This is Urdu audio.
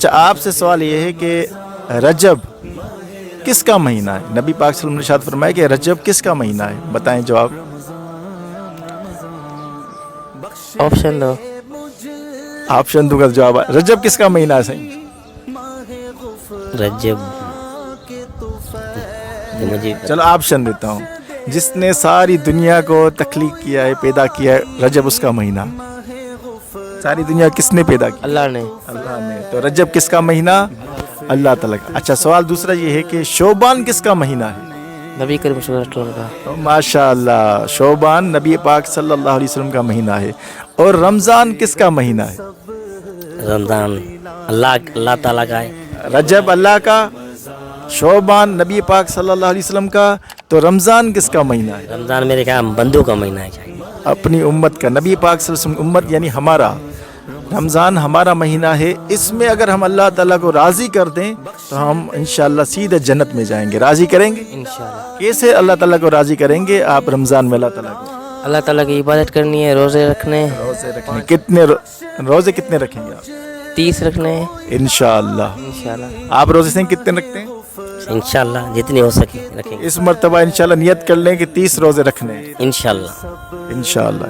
اچھا آپ سے سوال یہ ہے کہ رجب کس کا مہینہ ہے؟ نبی پاک صلی اللہ علیہ وسلم نے ارشاد فرمایا کہ رجب کس کا مہینہ ہے؟ بتائیں جواب. آپشن دو. آپشن دوں گا جواب. رجب کس کا مہینہ ہے صحیح؟ رجب مجھے چلو آپشن دیتا ہوں. جس نے ساری دنیا کو تخلیق کیا ہے، پیدا کیا ہے، رجب اس کا مہینہ. ساری دنیا کس نے پیدا کی؟ اللہ نے. اللہ نے. تو رجب کس کا مہینہ؟ اللہ تعالیٰ کا. اچھا سوال دوسرا یہ ہے کہ شعبان کس کا مہینہ ہے؟ نبی کریم صلی اللہ علیہ وسلم کا. تو ماشاء اللہ شعبان نبی پاک صلی اللہ علیہ وسلم کا مہینہ ہے. اور رمضان کس کا مہینہ ہے؟ رمضان اللہ تعالیٰ کا ہے. رجب اللہ کا، شعبان نبی پاک صلی اللہ علیہ وسلم کا، تو رمضان کس کا مہینہ ہے؟ رمضان میرے خیال بندوں کا مہینہ ہے. اپنی امت کا. نبی پاک صلی اللہ علیہ وسلم امت یعنی ہمارا رمضان ہمارا مہینہ ہے. اس میں اگر ہم اللہ تعالیٰ کو راضی کر دیں تو ہم انشاءاللہ سیدھے جنت میں جائیں گے. راضی کریں گے؟ انشاءاللہ. کیسے اللہ تعالیٰ کو راضی کریں گے آپ رمضان میں؟ اللہ تعالیٰ کو اللہ تعالیٰ کی عبادت کرنی ہے، روزے رکھنے ہیں. روزے رکھنے. کتنے روزے کتنے رکھیں گے آپ؟ 30 رکھنے ہیں انشاءاللہ. انشاءاللہ. آپ روزے سے کتنے رکھتے ہیں؟ انشاءاللہ جتنی ہو سکے رکھیں گے اس مرتبہ انشاءاللہ نیت کر لیں کہ 30 روزے رکھنے ہیں انشاءاللہ. انشاءاللہ.